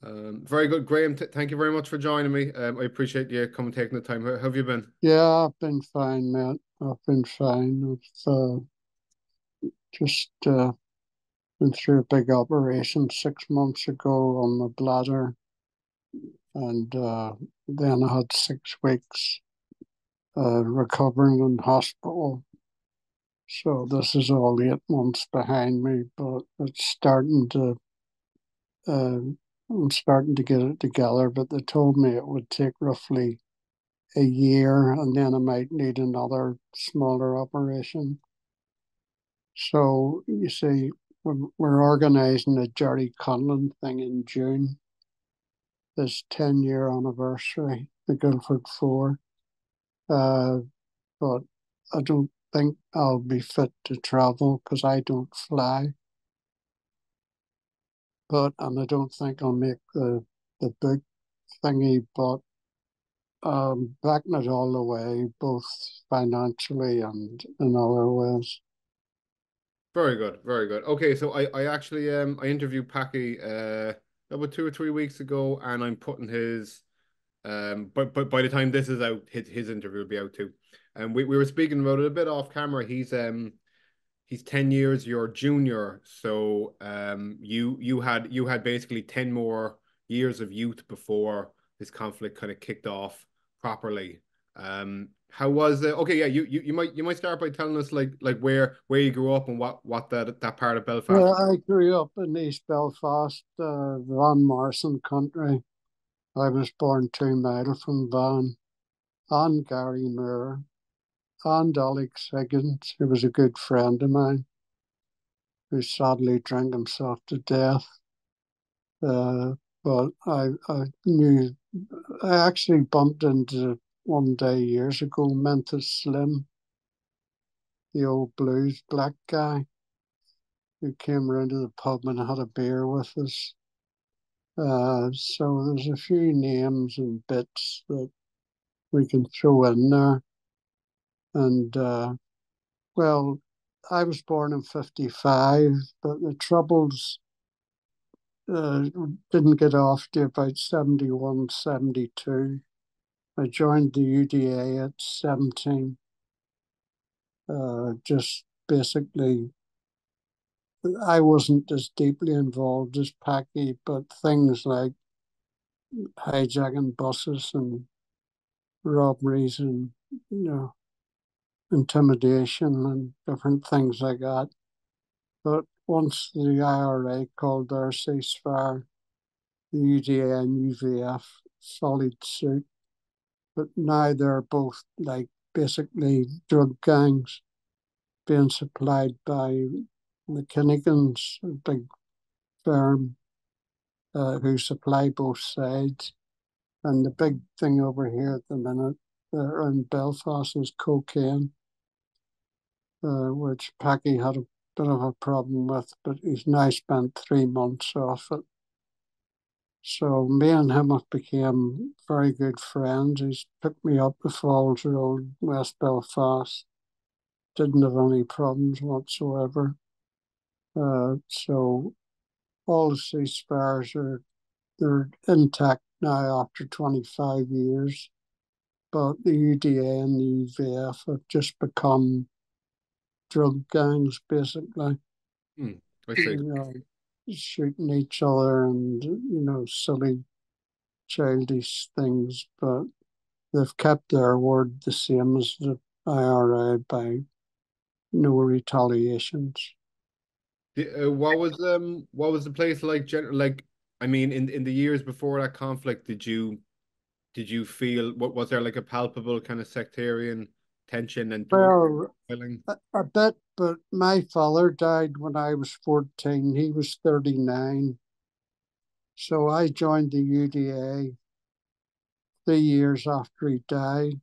Very good, Graham. Thank you very much for joining me. I appreciate you coming taking the time. How have you been? Yeah, I've been fine, mate. I've been fine. I've just been through a big operation 6 months ago on my bladder, and then I had 6 weeks recovering in hospital. So this is all 8 months behind me, but uh, I'm starting to get it together. But they told me it would take roughly a year, and then I might need another smaller operation. So you see, we're organising a Jerry Conlon thing in June, this 10-year anniversary, the Guildford Four. Uh, but I don't think I'll be fit to travel because I don't fly. And I don't think I'll make the big thingy. But backing it all the way, both financially and in other ways. Very good, very good. Okay, so I actually I interviewed Packy about 2 or 3 weeks ago, and I'm putting his but by the time this is out, his interview will be out too. And we were speaking about it a bit off camera. He's 10 years your junior, so you had basically 10 more years of youth before this conflict kind of kicked off properly. How was it? Okay, yeah, you might start by telling us like where you grew up and what that part of Belfast. Well, I grew up in East Belfast, Van Morrison country. I was born 2 miles from Van, and Gary Moore, and Alex Higgins, who was a good friend of mine, who sadly drank himself to death. But I knew, I actually bumped into one day years ago, Memphis Slim, the old blues black guy, who came around to the pub and had a beer with us. So there's a few names and bits that we can throw in there. And well, I was born in 55, but the Troubles uh, didn't get off to about 71, 72. I joined the UDA at 17. Just basically, I wasn't as deeply involved as Packy, but things like hijacking buses and robberies and, you know, intimidation and different things like that. But once the IRA called their ceasefire, the UDA and UVF followed suit. But now they're both like basically drug gangs being supplied by McKinnigans, a big firm who supply both sides. And the big thing over here at the minute in Belfast is cocaine, which Packy had a bit of a problem with, but he's now spent 3 months off it. So me and him have become very good friends. He's picked me up the Falls Road, West Belfast. Didn't have any problems whatsoever. So all the ceasefires they're intact now after 25 years. But the UDA and the UVF have just become drug gangs, basically. Hmm, I see. You know, shooting each other and, silly, childish things. But they've kept their word the same as the IRA by no retaliations. What was the place like? Like, I mean, in the years before that conflict, did you feel what was there like a palpable kind of sectarian tension and Well, feeling? a bit, but my father died when I was 14. He was 39. So I joined the UDA 3 years after he died.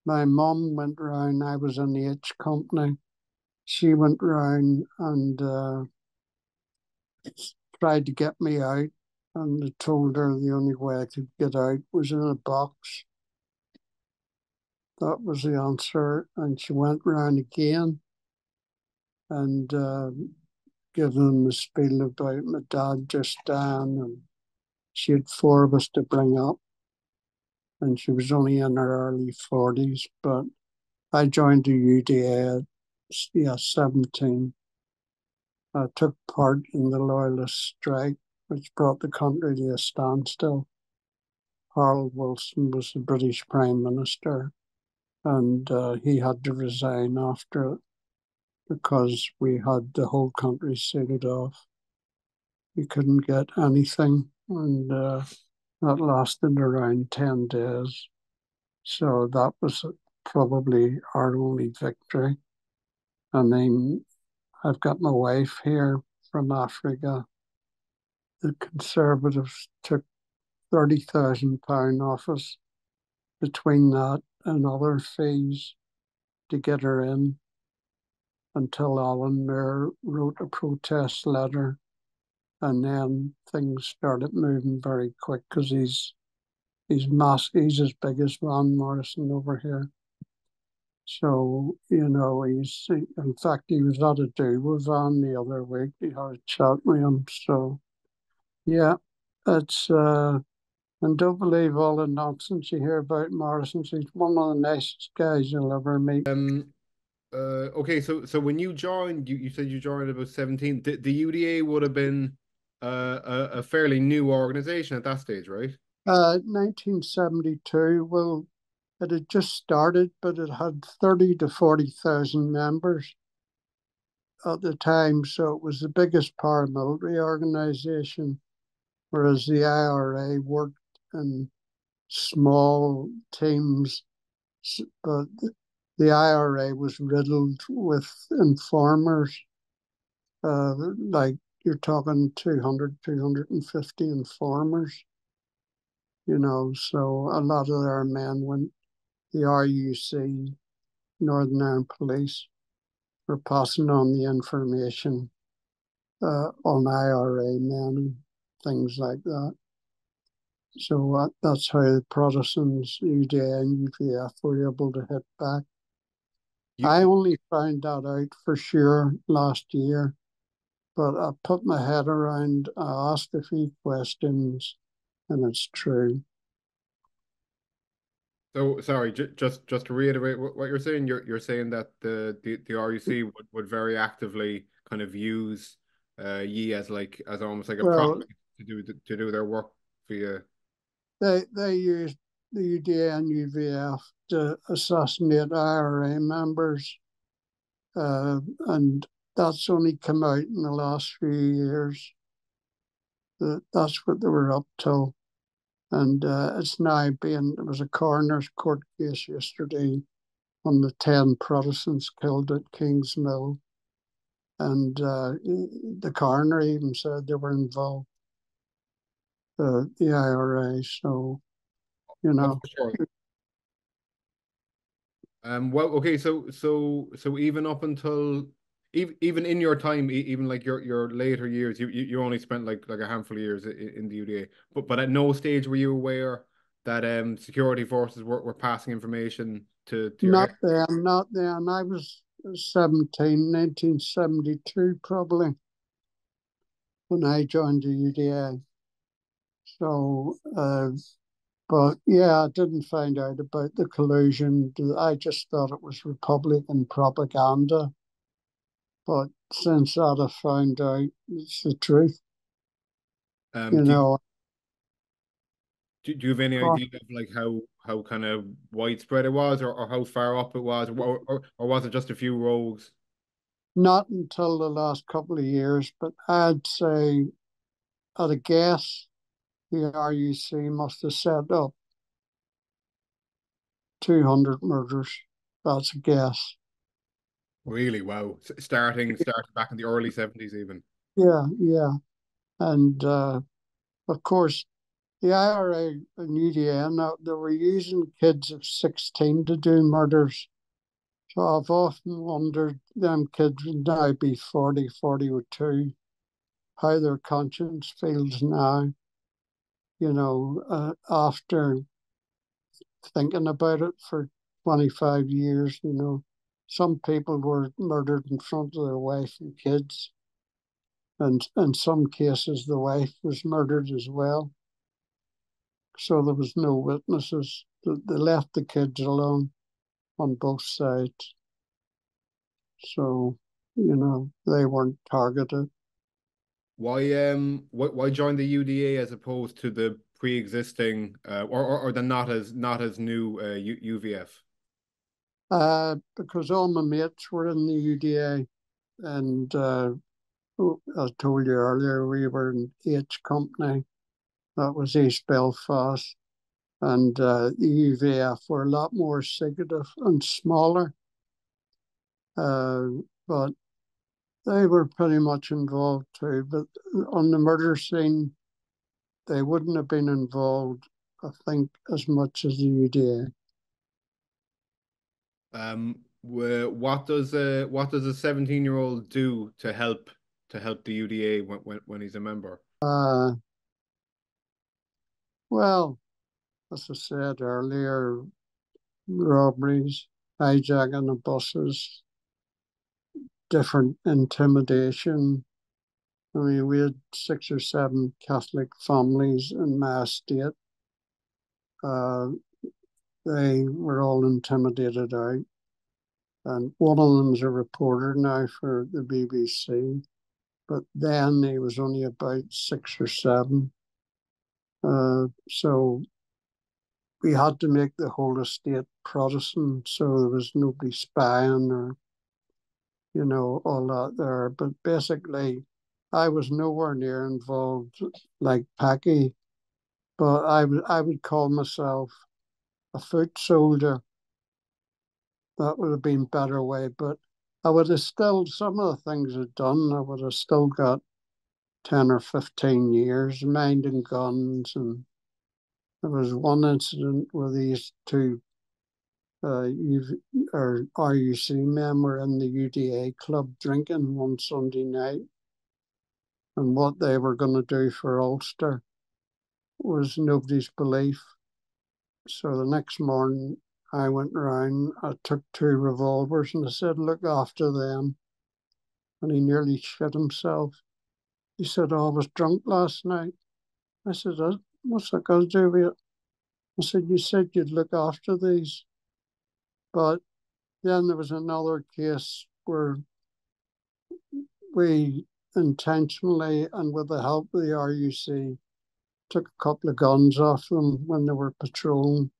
My mum went round, I was in the H company. She went round and tried to get me out, and I told her the only way I could get out was in a box. That was the answer. And she went round again and gave them a spiel about my dad just dying and She had four of us to bring up, and she was only in her early 40s. But I joined the UDA at 17. I took part in the Loyalist strike, which brought the country to a standstill. Harold Wilson was the British Prime Minister, and he had to resign after it because we had the whole country sealed off. We couldn't get anything, and that lasted around 10 days. So that was probably our only victory. I mean, I've got my wife here from Africa. The Conservatives took £30,000 off us between that and other fees to get her in until Alan Muir wrote a protest letter. And then things started moving very quick because he's as big as Van Morrison over here. So, in fact, he was at a do with Van the other week. He had a chat with him. So, yeah, it's, and don't believe all the nonsense you hear about Morrison. He's one of the nicest guys you'll ever meet. Okay, so when you joined, you said you joined about 17. The UDA would have been a fairly new organization at that stage, right? 1972, well, it had just started, but it had 30 to 40,000 members at the time. So it was the biggest paramilitary organization, whereas the IRA worked in small teams. But the IRA was riddled with informers, like you're talking 250 informers, so a lot of their men went, the RUC, Northern Ireland Police, were passing on the information on IRA men and things like that. So that's how the Protestants, UDA and UVF were able to hit back. I You only found that out for sure last year, but I put my head around, I asked a few questions, and it's true. So sorry, just to reiterate what you're saying, you're saying that the RUC would very actively kind of use ye as as almost like a Well, proxy to do their work for you. they used the UDA and UVF to assassinate IRA members, and that's only come out in the last few years. That's what they were up to. And it's now being, there was a coroner's court case yesterday on the 10 Protestants killed at Kingsmill. And the coroner even said they were involved, the IRA. So, you Oh, know, for sure. Well, okay, so even up until even in your time, even like your later years, you only spent like a handful of years in the UDA, but at no stage were you aware that security forces were passing information to your head. not then, not then. I was 17, 1972 probably, when I joined the UDA. So, but yeah, I didn't find out about the collusion. I just thought it was Republican propaganda. But since that, I found out it's the truth. Um, You do you, know, do you have any idea of like how kind of widespread it was, or how far up it was, or was it just a few rogues? not until the last couple of years, but I'd say, at a guess, the RUC must have set up 200 murders. That's a guess. Really? Wow. Starting back in the early 70s even. Yeah, yeah. And of course, the IRA and UDA, now, they were using kids of 16 to do murders. So I've often wondered, them kids would now be 40, 42, how their conscience feels now, after thinking about it for 25 years. Some people were murdered in front of their wife and kids, and in some cases, the wife was murdered as well. so there was no witnesses. They left the kids alone on both sides. So, they weren't targeted. Why join the UDA as opposed to the pre-existing or the not as new UVF? Because all my mates were in the UDA, and I told you earlier, we were in H Company. That was East Belfast. And the UVF were a lot more secretive and smaller. But they were pretty much involved too. But on the murder scene, they wouldn't have been involved, I think, as much as the UDA. What does a 17-year-old do to help the UDA when he's a member? Well, as I said earlier, robberies, hijacking of buses, different intimidation. I mean, we had 6 or 7 Catholic families in my estate. Uh, they were all intimidated out. And one of them's a reporter now for the BBC. But then he was only about 6 or 7. So we had to make the whole estate Protestant, so there was nobody spying or, all that there. But basically, I was nowhere near involved like Packy, but I would call myself a foot soldier. That would have been a better way, but I would have still, some of the things I'd done, I would have still got 10 or 15 years minding guns. And there was one incident where these two RUC men were in the UDA club drinking one Sunday night. And what they were going to do for Ulster was nobody's belief. So the next morning, I went round, I took 2 revolvers and I said, look after them. And he nearly shit himself. He said, oh, I was drunk last night. I said, what's that got to do with it? I said, you said you'd look after these. But then there was another case where we intentionally and with the help of the RUC took a couple of guns off them when they were patrolling.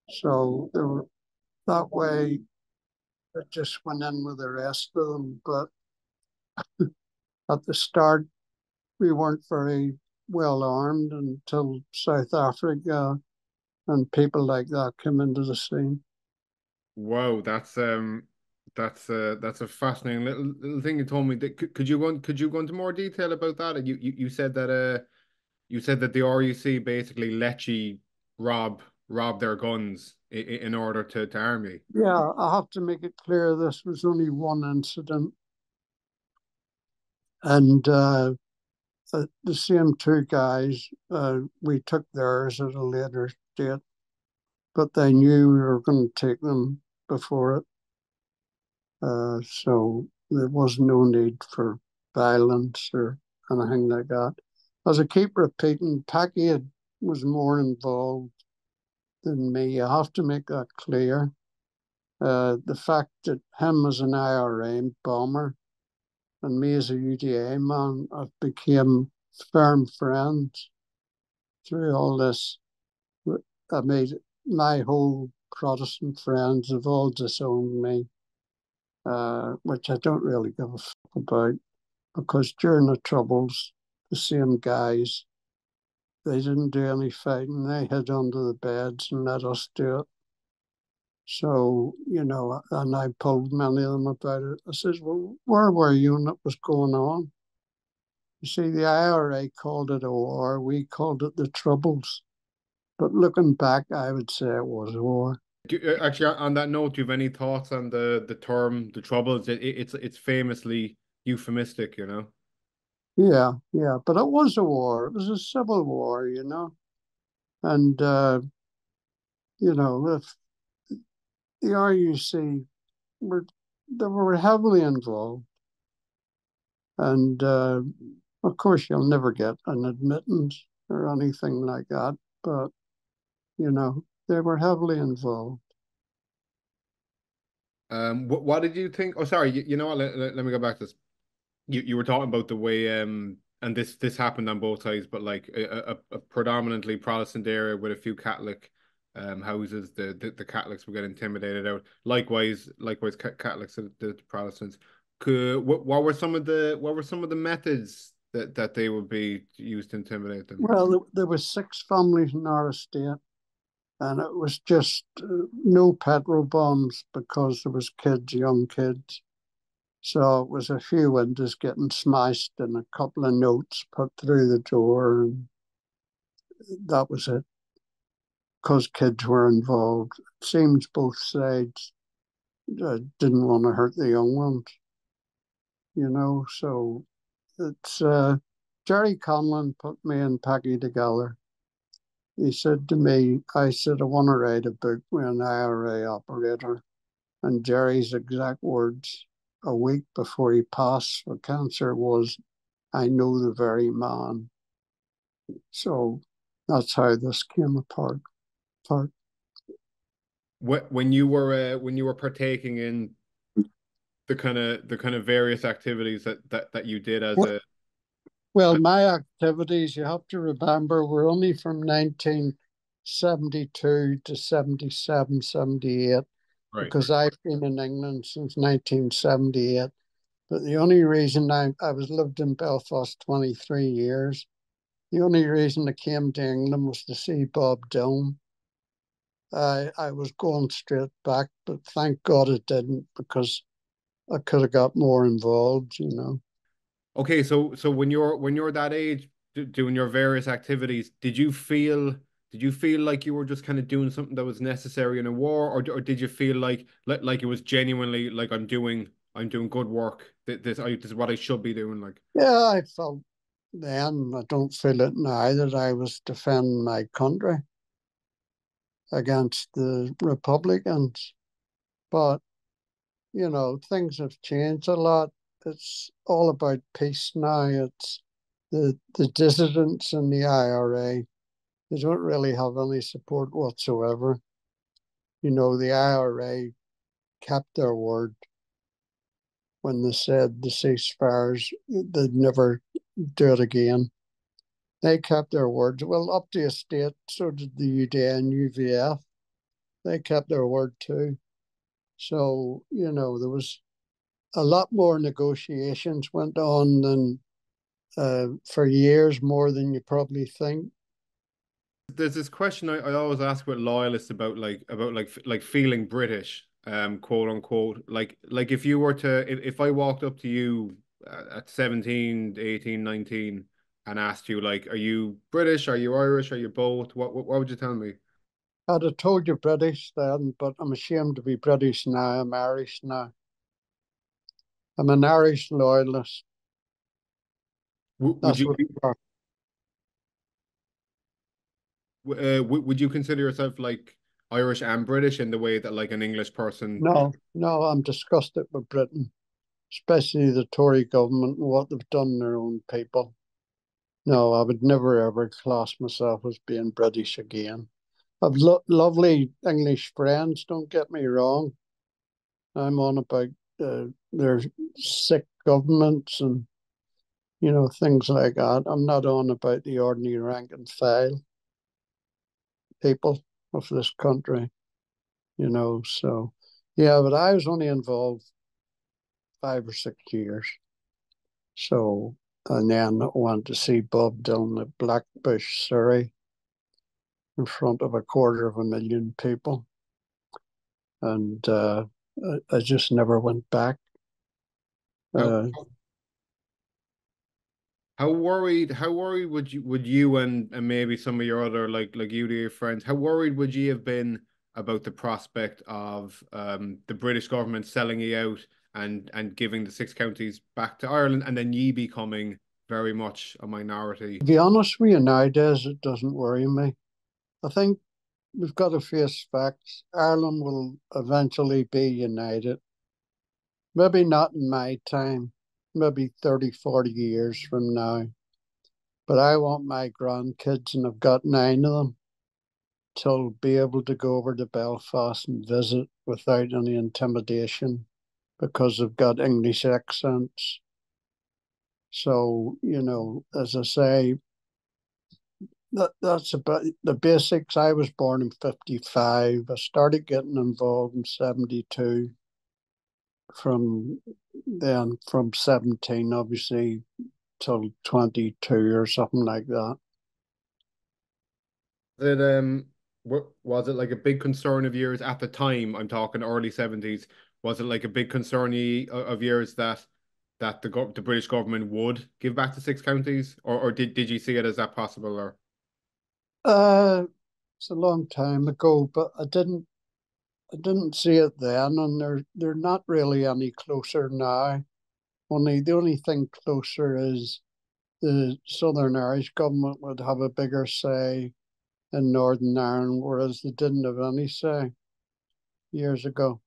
So they were that way. It just went in with the rest of them. But at the start, we weren't very well armed until South Africa and people like that came into the scene. Wow, that's a fascinating little thing you told me. Could you go into more detail about that? And you said that the RUC basically let you rob their guns in order to arm you. Yeah, I have to make it clear this was only one incident. And the same 2 guys, we took theirs at a later date, but they knew we were going to take them before it. So there was no need for violence or anything like that. As I keep repeating, Packy was more involved than me. I have to make that clear. The fact that him as an IRA bomber and me as a UDA man, I've become firm friends through all this. I made my whole Protestant friends have all disowned me, which I don't really give a fuck about, because during the Troubles, the same guys, they didn't do any fighting. They hid under the beds and let us do it. So, and I told many of them about it. I says, well, where were you when it was going on? You see, the IRA called it a war. We called it the Troubles. But looking back, I would say it was a war. Actually, on that note, do you have any thoughts on the term the Troubles? It's famously euphemistic. Yeah, yeah. But it was a war. It was a civil war, And, if the RUC they were heavily involved. And, of course, you'll never get an admittance. or anything like that, but, they were heavily involved. What did you think? Oh, sorry. You know what? Let me go back to this. You were talking about the way and this happened on both sides, but like a predominantly Protestant area with a few Catholic houses, the Catholics would get intimidated out. Likewise, Catholics, the Protestants. What were some of the methods that they would be used to intimidate them? Well, there was 6 families in our estate, and it was just no petrol bombs because there was kids, young kids. So it was a few windows getting smashed and a couple of notes put through the door, and that was it. Because kids were involved, it seems both sides didn't want to hurt the young ones, So it's Jerry Conlon put me and Peggy together. He said to me, I said, I want to write a book with an IRA operator. And Jerry's exact words a week before he passed for cancer was, I know the very man. So that's how this came apart. When you were partaking in the kind of various activities that you did as a Well, my activities, you have to remember, were only from 1972 to 77, 78, right. because I've been in England since 1978. But the only reason I was lived in Belfast 23 years, the only reason I came to England was to see Bob Dylan. I was going straight back, but thank God it didn't, because I could have got more involved. Okay, so when you're that age, doing your various activities, did you feel like you were just kind of doing something that was necessary in a war, or did you feel like it was genuinely like I'm doing good work. This is what I should be doing. Like, Yeah, I felt then, I don't feel it now, that I was defending my country against the Republicans. But, things have changed a lot. It's all about peace now. It's the dissidents in the IRA. They don't really have any support whatsoever. The IRA kept their word when they said the ceasefires, they'd never do it again. They kept their words. Well, up to a state, so did the UDA and UVF. They kept their word too. So, there was a lot more negotiations went on than for years, more than you probably think. there's this question I always ask with loyalists about feeling British, quote unquote. Like if you were to if I walked up to you at 17, 18, 19 and asked you like, are you British? Are you Irish? Are you both? What would you tell me? I'd have told you British then, but I'm ashamed to be British now. I'm Irish now. I'm an Irish loyalist. Would That's you what I are. would you consider yourself like Irish and British in the way that like an English person? No, no, I'm disgusted with Britain, especially the Tory government and what they've done to their own people. No, I would never ever class myself as being British again. I've lovely English friends, don't get me wrong. I'm on about their sick governments and, things like that. I'm not on about the ordinary rank and file people of this country. So, yeah, but I was only involved 5 or 6 years. So, and then I went to see Bob Dylan at Blackbush, Surrey, in front of 250,000 people. And I just never went back. How Uh, how worried would you and maybe some of your other like UDA friends, how worried would you have been about the prospect of the British government selling you out and giving the 6 counties back to Ireland and then ye becoming very much a minority? to be honest with you, nowadays it doesn't worry me. I think we've got to face facts. Ireland will eventually be united. Maybe not in my time, maybe 30, 40 years from now. But I want my grandkids, and I've got 9 of them, to be able to go over to Belfast and visit without any intimidation because they've got English accents. So, as I say, that's about the basics. I was born in 55. I started getting involved in 72. From then, from 17, obviously, till 22 or something like that. That was it like a big concern of yours at the time? I'm talking early 70s. Was it like a big concern of yours that the British government would give back the 6 counties, or did you see it as that possible? Or Uh, it's a long time ago, but I didn't see it then, and they're not really any closer now. Only the only thing closer is the Southern Irish government would have a bigger say in Northern Ireland, whereas they didn't have any say years ago.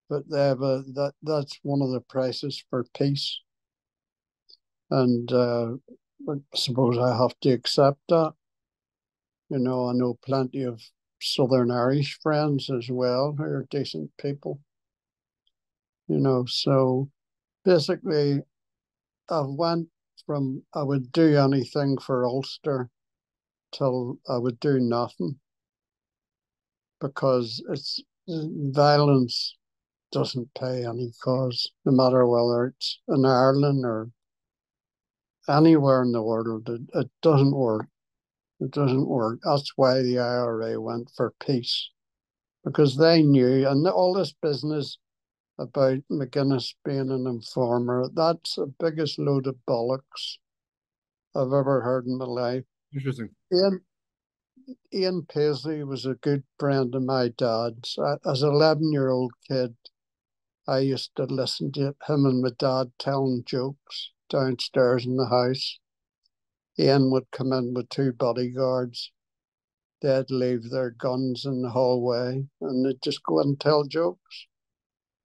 But they have that's one of the prices for peace, and I suppose I have to accept that. I know plenty of Southern Irish friends as well who are decent people. So basically, I went from I would do anything for Ulster till I would do nothing because it's violence doesn't pay any cause, no matter whether it's in Ireland or anywhere in the world. It doesn't work. It doesn't work. That's why the IRA went for peace because they knew, and all this business about McGuinness being an informer, that's the biggest load of bollocks I've ever heard in my life. interesting. Ian, Ian Paisley was a good friend of my dad's. As an 11-year-old kid, I used to listen to him and my dad telling jokes downstairs in the house. Ian would come in with 2 bodyguards. They'd leave their guns in the hallway and they'd just go and tell jokes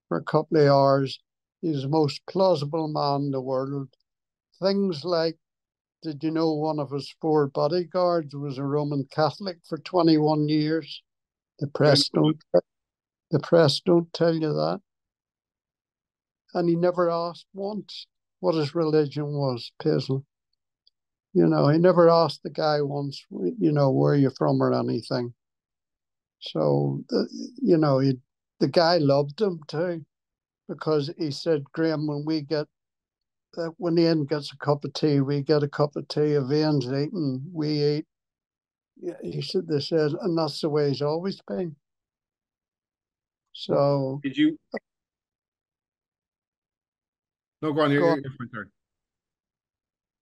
for a couple of hours. He's the most plausible man in the world. Things like, did you know one of his 4 bodyguards was a Roman Catholic for 21 years? The Really? press don't. The press don't tell you that. And he never asked once what his religion was, Paisley. He never asked the guy once, where are you from or anything. So, the guy loved him too, because he said, Graham, when Ian gets a cup of tea, we get a cup of tea. If Ian's eating, we eat. They said, and that's the way he's always been. Well, So, did you? No, go on. go on. You're fine, sorry.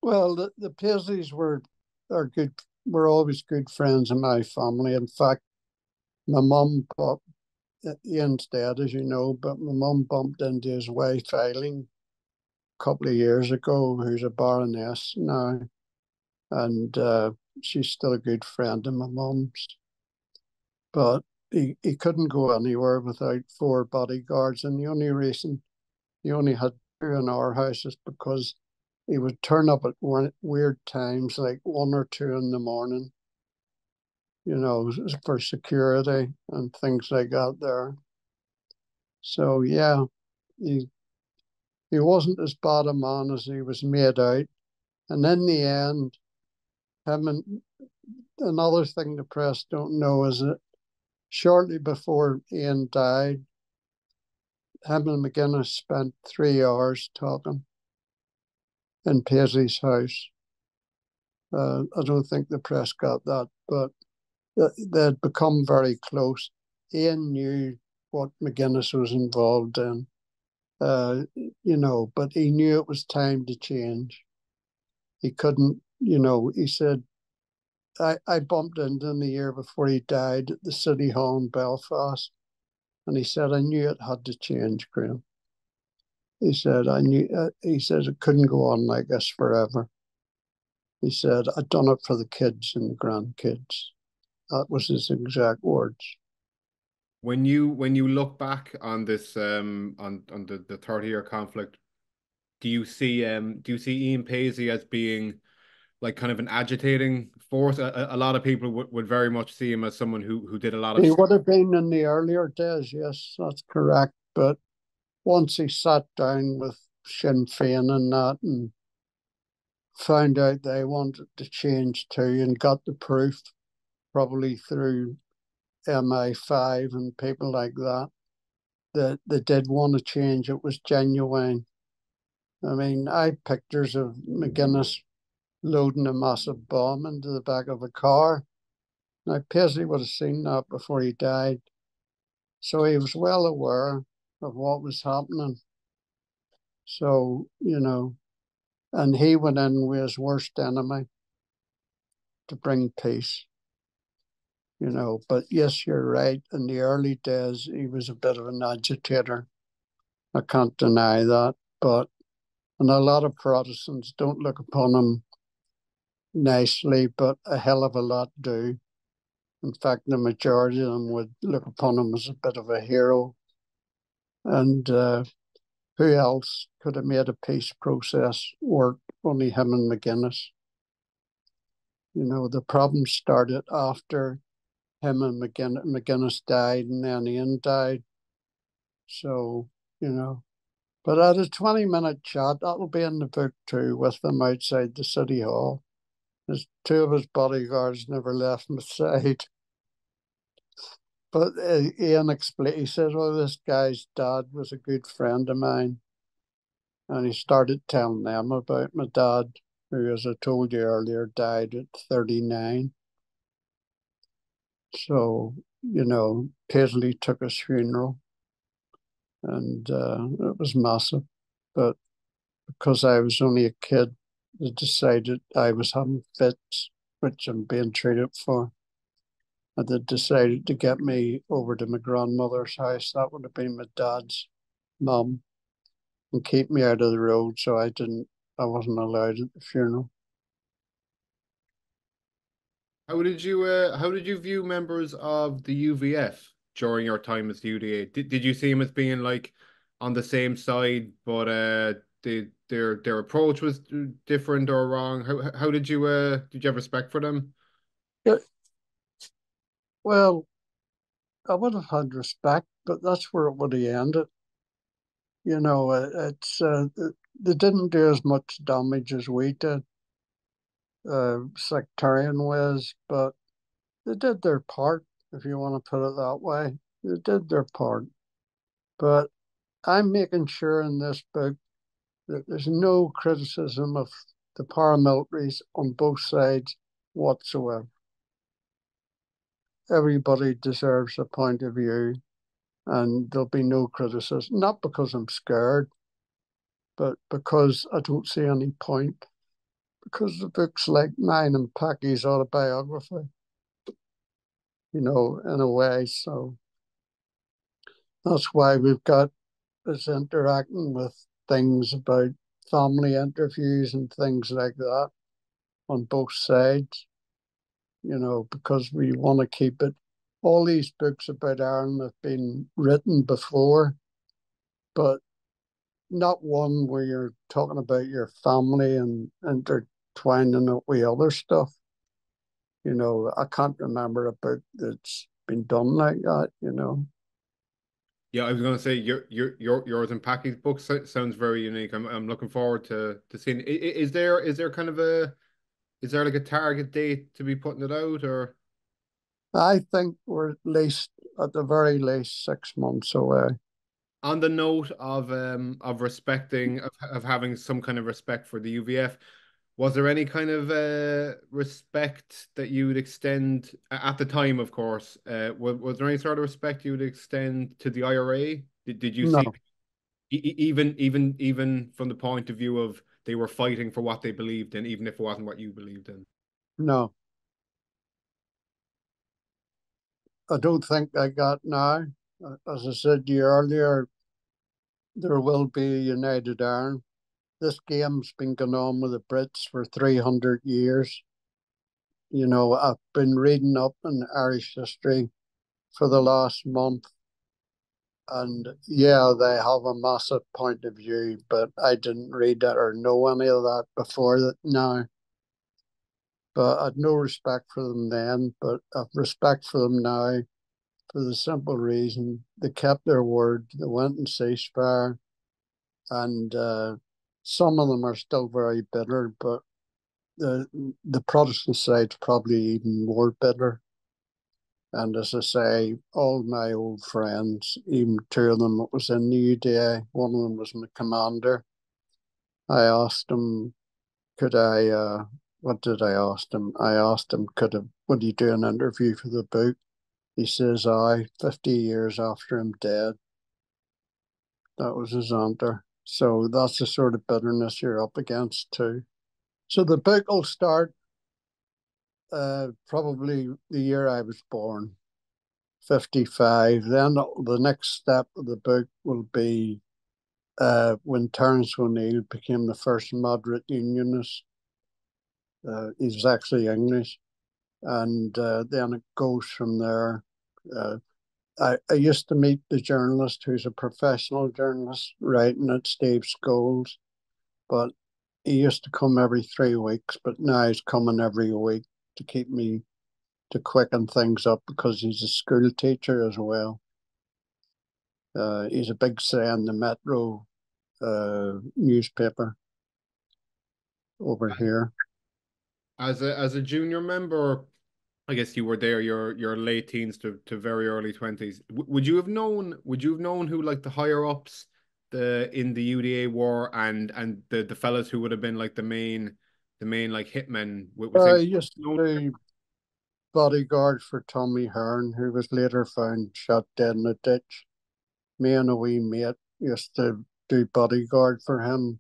Well, the Paisleys are good. Were always good friends in my family. In fact, my mum bought Ian's dead, as you know, but my mum bumped into his wife Eileen a couple of years ago, who's a baroness now, and she's still a good friend of my mum's. But he couldn't go anywhere without 4 bodyguards, and the only reason he only had 2 in our house is because he would turn up at weird times, like 1 or 2 in the morning, for security and things like that there. So yeah, he he wasn't as bad a man as he was made out. And in the end, him and another thing the press don't know is that shortly before Ian died, him and McGuinness spent 3 hours talking in Paisley's house. I don't think the press got that, but they'd become very close. Ian knew what McGuinness was involved in, but he knew it was time to change. He couldn't, he said, I bumped into him the year before he died at the City Hall in Belfast, and he said, I knew it had to change, Graham. He said, it couldn't go on like this forever. He said, I'd done it for the kids and the grandkids. That was his exact words. When you look back on this on the 30-year conflict, do you see Ian Paisley as being like kind of an agitating force. A lot of people would very much see him as someone who did a lot of He would have been in the earlier days, yes, that's correct. But once he sat down with Sinn Féin and that and found out they wanted to change too and got the proof, probably through MI5 and people like that, that they did want to change. It was genuine. I mean, I have pictures of McGuinness loading a massive bomb into the back of a car. Now, Paisley would have seen that before he died. So he was well aware of what was happening. So, and he went in with his worst enemy to bring peace. But yes, you're right. In the early days, he was a bit of an agitator. I can't deny that. And a lot of Protestants don't look upon him nicely, but a hell of a lot do. In fact, the majority of them would look upon him as a bit of a hero. And who else could have made a peace process work? Only him and McGuinness. The problem started after him and McGuinness died, and then Ian died. So, but at a 20-minute chat, that'll be in the book too, with them outside the city hall. His two of his bodyguards never left his side. But Ian explained, he said, "Oh, this guy's dad was a good friend of mine." And he started telling them about my dad, who, as I told you earlier, died at 39. So, Paisley took his funeral, and it was massive. But because I was only a kid, they decided I was having fits, which I'm being treated for. And they decided to get me over to my grandmother's house. That would have been my dad's mum, and keep me out of the road, so I wasn't allowed at the funeral. How did you view members of the UVF during your time as the UDA? Did you see them as being like on the same side, but their approach was different or wrong? How did you have respect for them? Yeah, well, I would have had respect, but that's where it would have ended. It's they didn't do as much damage as we did, sectarian ways, but they did their part, if you want to put it that way. They did their part. But I'm making sure in this book that there's no criticism of the paramilitaries on both sides whatsoever. Everybody deserves a point of view, and there'll be no criticism. Not because I'm scared, but because I don't see any point. Because the book's like mine and Packy's autobiography, in a way. So that's why we've got this interacting with things about family interviews and things like that on both sides, because we want to keep it. All these books about Ireland have been written before, but not one where you're talking about your family and intertwining it with other stuff. I can't remember a book that's been done like that. Yeah, I was going to say yours and Packy's book sounds very unique. I'm looking forward to seeing. Is there kind of is there like a target date to be putting it out or? I think we're at the very least 6 months away. On the note of respecting of having some kind of respect for the UVF, was there any kind of respect that you would extend at the time, of course? Was there any sort of respect you would extend to the IRA? Did you see No, even from the point of view of they were fighting for what they believed in, even if it wasn't what you believed in? no, I don't think I got now. As I said to you earlier, there will be a united Ireland. This game's been going on with the Brits for 300 years. I've been reading up in Irish history for the last month, and yeah, they have a massive point of view, but I didn't read that or know any of that before that now. But I had no respect for them then, but I've respect for them now for the simple reason they kept their word. They went and ceasefire, and some of them are still very bitter, but the the Protestant side's probably even more bitter. And as I say, all my old friends, even two of them that was in the UDA, one of them was my commander. I asked him, could I, what did I ask him? I asked him, would he do an interview for the book? He says, aye, 50 years after I'm dead. That was his answer. So that's the sort of bitterness you're up against too. So the book will start probably the year I was born, 55. Then the next step of the book will be when Terence O'Neill became the first moderate unionist. He was actually English. And then it goes from there. I used to meet the journalist who's a professional journalist writing at Steve Scholes, but he used to come every 3 weeks, but now he's coming every week to keep me to quicken things up because he's a school teacher as well. He's a big say in the Metro newspaper over here. As a junior member, I guess you were there your late teens to very early 20s. Would you have known who like the higher ups in the UDA were and the fellas who would have been like the main like hitmen I within used known? to be bodyguard for Tommy Hearn, who was later found shot dead in a ditch. Me and a wee mate used to do bodyguard for him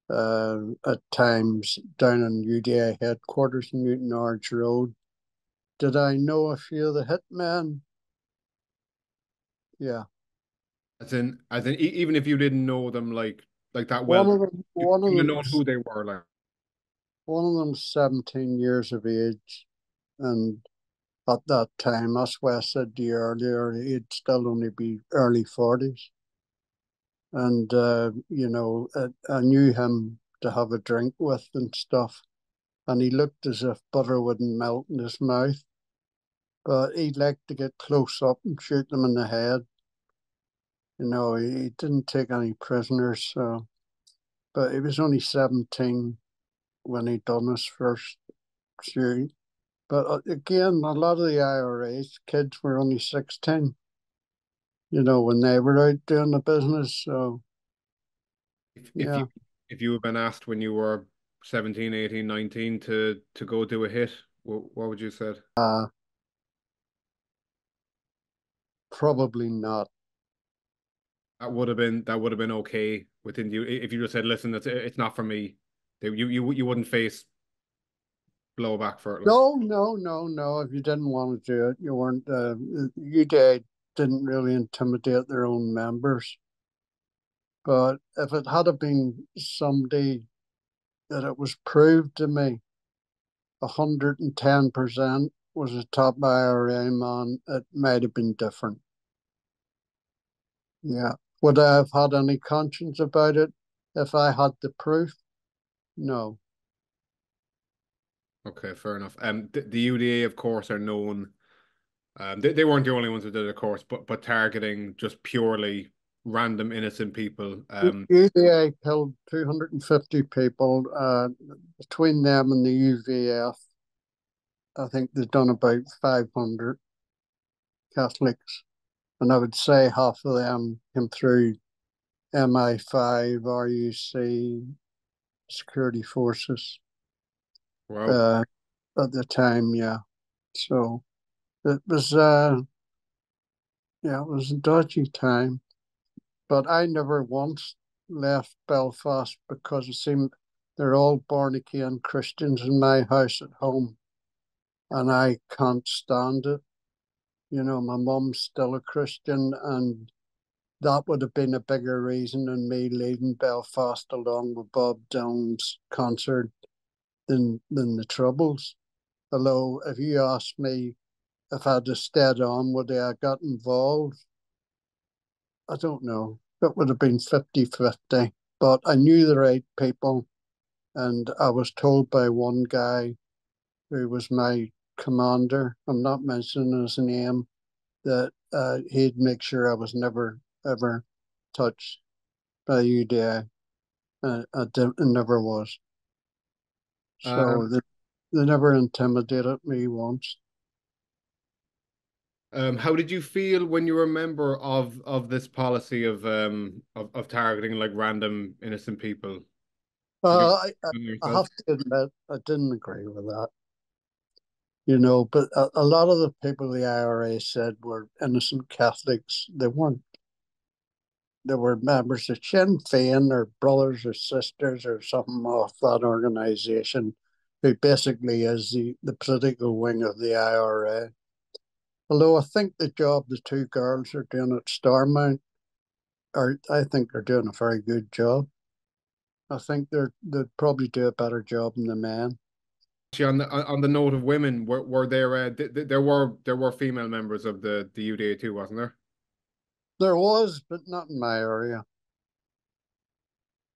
at times down in UDA headquarters in Newton Arch Road. Did I know a few of the hitmen? Yeah. Even if you didn't know them like that well, you One of would have them, known who they were like. one of them's 17 years of age, and at that time, that's why I said to you earlier, he'd still only be early 40s. And, I knew him to have a drink with and stuff. And he looked as if butter wouldn't melt in his mouth. But he'd like to get close up and shoot them in the head. He didn't take any prisoners. So, but he was only 17 when he done his first shoot. But again, a lot of the IRA's kids were only 16, when they were out doing the business. So, If you yeah, if you had been asked when you were 17, 18, 19 to go do a hit, what would you have said? probably not. That would have been okay within you if you just said, "Listen, it's not for me." You wouldn't face blowback for it, like. No, no, no, no. If you didn't want to do it, you weren't. UDA didn't really intimidate their own members. But if it had been somebody that it was proved to me 110% was a top IRA man, it might have been different. Yeah. Would I have had any conscience about it if I had the proof? No. Okay, fair enough. The UDA, of course, are known. They weren't the only ones who did it, of course, but targeting just purely random innocent people. UDA killed 250 people. Between them and the UVF, I think they've done about 500 Catholics. And I would say half of them came through MI5, RUC, security forces Wow. uh, at the time, yeah. So it was, it was a dodgy time. But I never once left Belfast because it seemed they're all born again Christians in my house at home, and I can't stand it. My mum's still a Christian, and that would have been a bigger reason than me leaving Belfast along with Bob Dylan's concert than the Troubles. Although, if you ask me if I'd have stayed on, would I have got involved? I don't know. It would have been 50-50. But I knew the right people, and I was told by one guy who was my commander, I'm not mentioning his name, that he'd make sure I was never ever touched by UDA. I never was. So Um, they never intimidated me once. how did you feel when you were a member of this policy of targeting like random innocent people? Did you I I yourself? have to admit, I didn't agree with that. But a lot of the people the IRA said were innocent Catholics. They weren't. They were members of Sinn Féin or brothers or sisters or something of that organization, who basically is the political wing of the IRA. Although I think the job the two girls are doing at Starmount, I think they're doing a very good job. I think they'd probably do a better job than the men. Actually, on the note of women, were there there were female members of the UDA too, wasn't there? There was, but not in my area.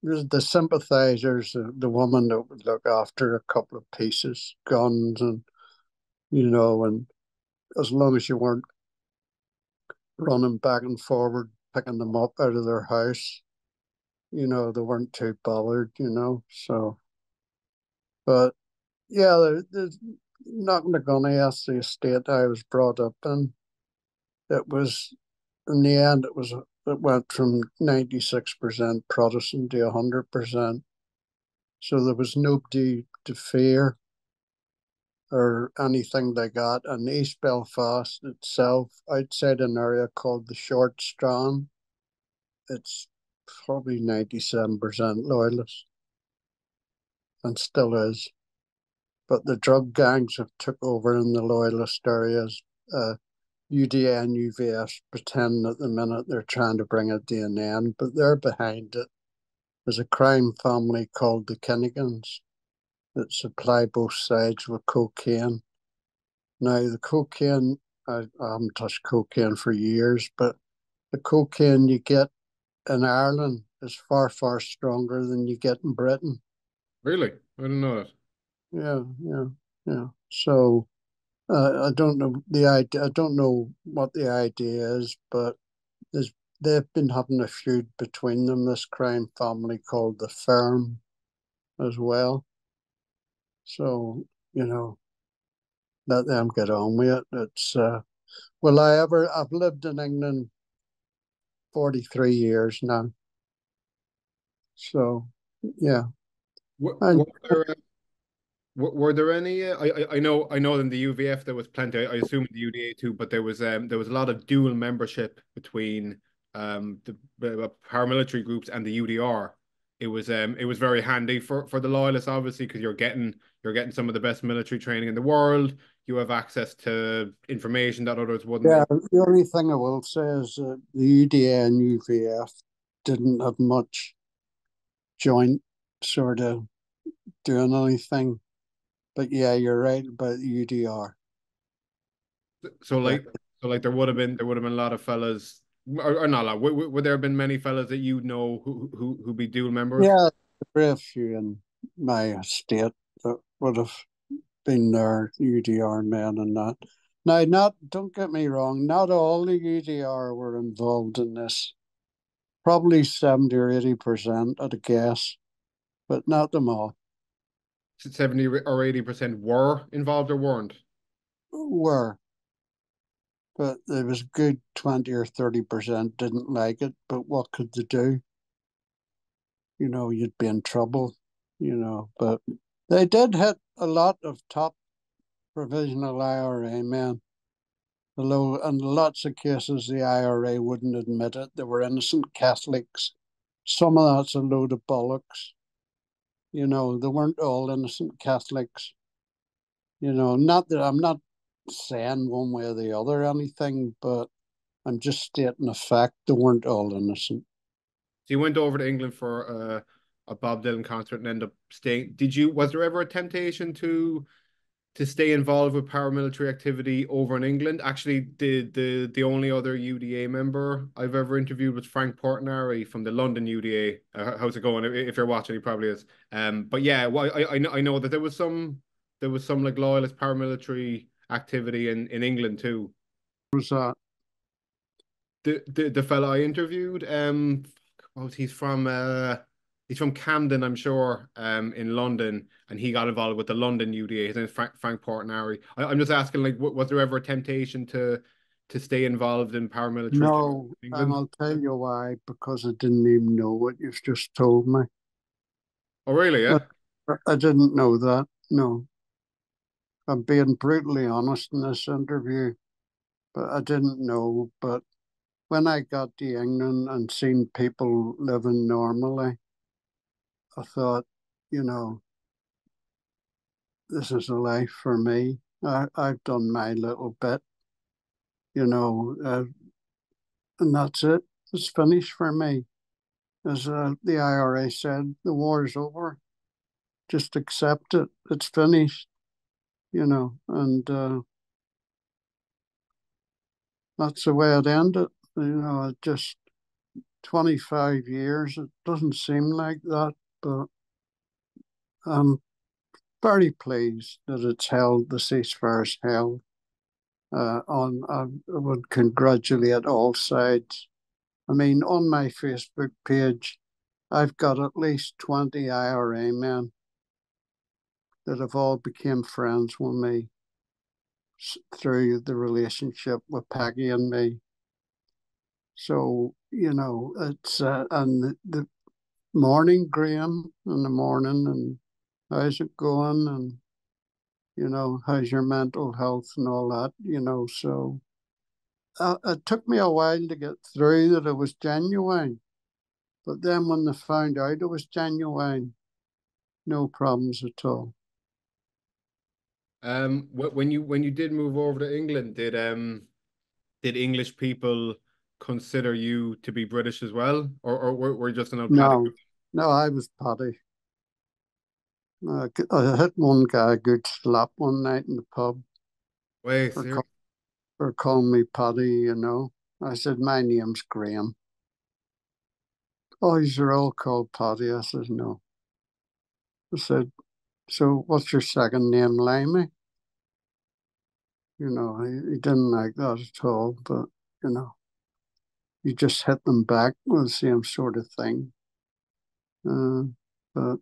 There's the sympathizers, the woman that would look after a couple of pieces, guns, and as long as you weren't running back and forward, picking them up out of their house, they weren't too bothered. So, but yeah, there's not going to ask the estate I was brought up in. It was in the end, it went from 96% Protestant to 100%. So there was nobody to fear or anything they got. And East Belfast itself, outside an area called the Short Strand, it's probably 97% loyalist and still is. But the drug gangs have took over in the loyalist areas. UDA and UVF pretend at the minute they're trying to bring it to an end, but they're behind it. There's a crime family called the Kinnegans that supply both sides with cocaine. Now, the cocaine, I haven't touched cocaine for years, but the cocaine you get in Ireland is far, far stronger than you get in Britain. Really? I didn't know that. Yeah, yeah, yeah. So I don't know the idea. I don't know what the idea is, but there's they've been having a feud between them. This crime family called the Firm as well. So let them get on with it. It's will I ever? I've lived in England 43 years now, so yeah. And Were there were there any? I know in the UVF there was plenty. I assume in the UDA too, but there was a lot of dual membership between the paramilitary groups and the UDR. It was very handy for the loyalists, obviously, because you're getting some of the best military training in the world. You have access to information that others yeah, wouldn't. the only thing I will say is that the UDA and UVF didn't have much joint sort of doing anything. But yeah, you're right about the UDR. So Yeah, like there would have been a lot of fellas, or not a lot. Would there have been many fellas that you know who be dual members? yeah, very few in my state that would have been there, UDR men and that. Now, not don't get me wrong, not all the UDR were involved in this. Probably 70 or 80%, I'd guess, but not them all. 70 or 80% were involved or weren't. Were, but there was a good 20 or 30% didn't like it. But what could they do? You'd be in trouble. But they did hit a lot of top provisional IRA men. Although in lots of cases the IRA wouldn't admit it. They were innocent Catholics. Some of that's a load of bollocks. They weren't all innocent Catholics. Not that I'm not saying one way or the other or anything, but I'm just stating a fact. They weren't all innocent. So you went over to England for a Bob Dylan concert and ended up staying. Was there ever a temptation to stay involved with paramilitary activity over in England? Actually, the only other UDA member I've ever interviewed was Frank Portinari from the London UDA. How's it going? If you're watching, he probably is. But yeah, well, I know that there was some there was some like loyalist paramilitary activity in England too. Was that? The fella I interviewed, well, he's from Camden, I'm sure, in London, and he got involved with the London UDA. His name is Frank Portinari. I'm just asking, like, was there ever a temptation to stay involved in paramilitary No, in and England? I'll tell you why, because I didn't even know what you've just told me. Oh, really? I, Yeah. I didn't know that. No, I'm being brutally honest in this interview, but I didn't know. But when I got to England and seen people living normally, I thought, you know, this is a life for me. I've done my little bit, you know, and that's it. It's finished for me. As the IRA said, the war is over. Just accept it. It's finished, you know, and that's the way it ended. You know, it just 25 years. It doesn't seem like that, but I'm very pleased that it's held, the ceasefire's held. I would congratulate all sides. I mean, on my Facebook page, I've got at least 20 IRA men that have all become friends with me through the relationship with Peggy and me. So, you know, it's, and the morning, Graham, in the morning, and how's it going? And, you know, how's your mental health and all that, you know? So it took me a while to get through that it was genuine. But then when they found out it was genuine, no problems at all. When you did move over to England, did English people consider you to be British as well, or were you just an old paddy? No, no, I was Paddy. I hit one guy a good slap one night in the pub Wait, for, serious? for calling me Paddy, you know. I said, my name's Graham. Oh, you're all called Paddy. I said, no. I said, so what's your second name, Limey? You know, he didn't like that at all, but, you know, you just hit them back with the same sort of thing. Uh, but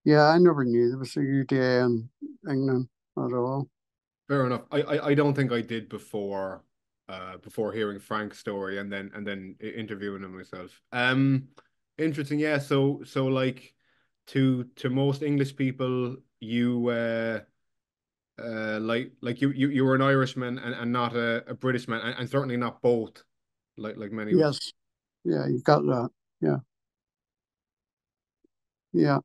yeah, I never knew there was a UDA in England at all. Fair enough. I don't think I did before hearing Frank's story and then interviewing him myself. Interesting. Yeah. So like to most English people, you you were an Irishman and not a Britishman and certainly not both like many of us. Yes, yeah, you got that. Yeah, yeah.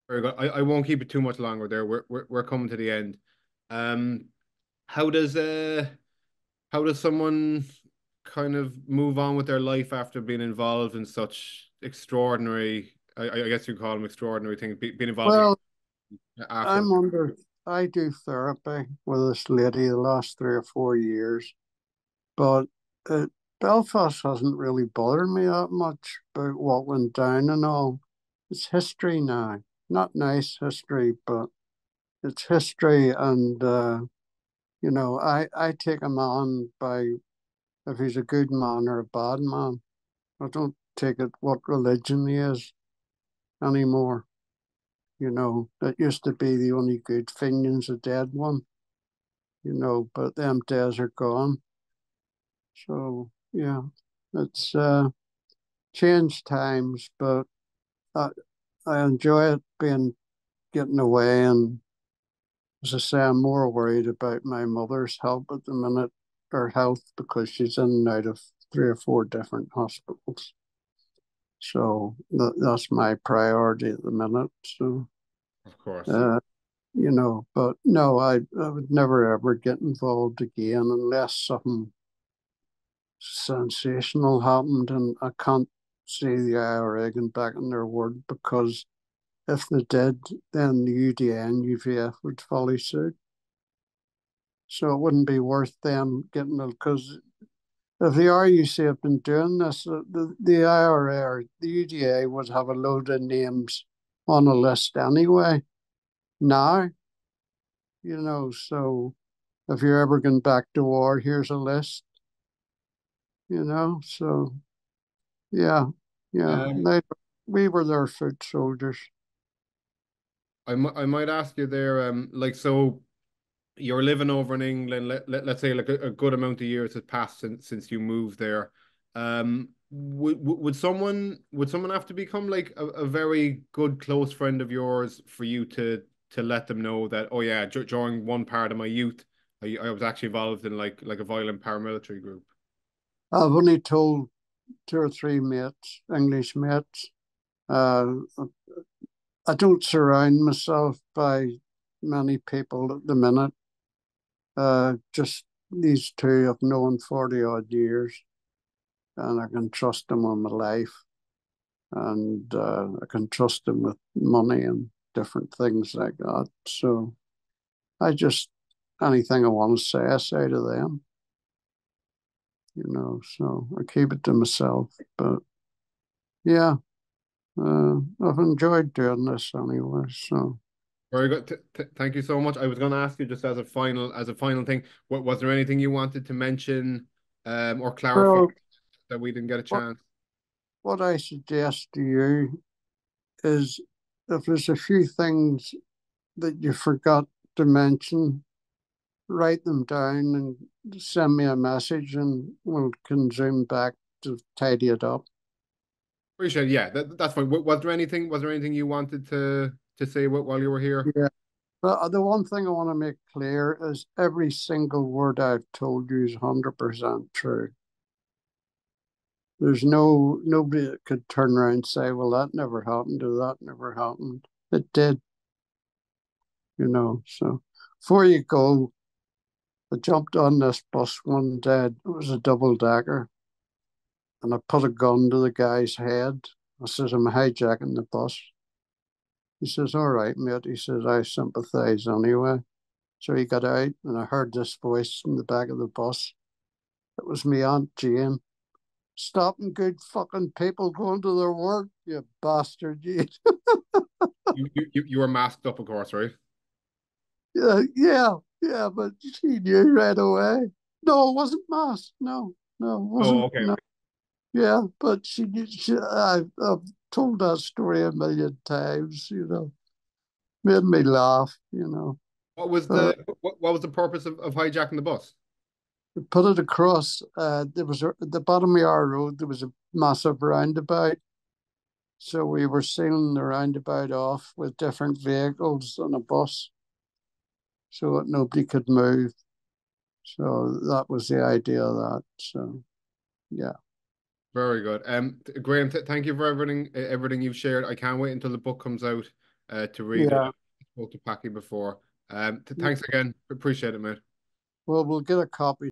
Very good. I won't keep it too much longer there. We're coming to the end. Um, how does uh how does someone kind of move on with their life after being involved in such extraordinary, I guess you call them extraordinary things, being involved Well, after? I'm under, I do therapy with this lady the last 3 or 4 years, but uh, Belfast hasn't really bothered me that much about what went down and all. It's history now. Not nice history, but it's history. And, you know, I take a man by if he's a good man or a bad man. I don't take it what religion he is anymore. You know, it used to be the only good Finian's a dead one, you know, but them days are gone. So, yeah, it's changed times, but I, I enjoy it being getting away. And as I say, I'm more worried about my mother's health at the minute, her health, because she's in and out of 3 or 4 different hospitals. So that's my priority at the minute. So, Of course. uh, you know, but no, I would never ever get involved again unless something sensational happened, and I can't see the IRA getting back in their word, because if they did, then the UDA and UVF would follow suit. So it wouldn't be worth them getting it, because if the RUC have been doing this, the IRA or the UDA would have a load of names on a list anyway now. So if you're ever going back to war, here's a list, so yeah, yeah. Um, We were their foot soldiers. I might ask you there, like, so you're living over in England. Let's say like a good amount of years has passed since you moved there. Would someone have to become like a very good close friend of yours for you to let them know that, oh yeah, during one part of my youth, I was actually involved in like a violent paramilitary group. I've only told two or three mates, English mates. Uh, I don't surround myself by many people at the minute. Just these two I've known 40 odd years, and I can trust them with my life, and I can trust them with money and different things like that. So I just, anything I want to say, I say to them, so I keep it to myself. But yeah, I've enjoyed doing this anyway. So, Very good. Thank you so much. I was going to ask you just as a final thing, was there anything you wanted to mention or clarify well, that we didn't get a what, chance? what I suggest to you is if there's a few things that you forgot to mention, write them down and send me a message, and we'll can zoom back to tidy it up. Appreciate it. Yeah, that's fine. Was there anything you wanted to say while you were here? Yeah. But the one thing I want to make clear is every single word I've told you is 100% true. There's nobody that could turn around and say, well, that never happened or that never happened. It did, So before you go, I jumped on this bus one day. It was a double decker, and I put a gun to the guy's head. I says, I'm hijacking the bus. He says, all right, mate. He says, I sympathize anyway. So he got out, and I heard this voice in the back of the bus. It was me Aunt Jane. Stopping good fucking people going to their work, you bastard. You. You were masked up, of course, right? Yeah, yeah, yeah, but she knew right away. No, it wasn't masked. No, no, it Oh, wasn't. okay, No. okay. Yeah, but she knew. I've told that story a million times, made me laugh. What was Uh, what was the purpose of hijacking the bus? Put it across. There was at the bottom of our road. There was a massive roundabout, so we were sealing the roundabout off with different vehicles and a bus, so that nobody could move. So that was the idea of that. So yeah, Very good. Graham, thank you for everything you've shared. I can't wait until the book comes out to read it. yeah. I spoke to Packy before. Thanks again. Appreciate it, mate. Well, we'll get a copy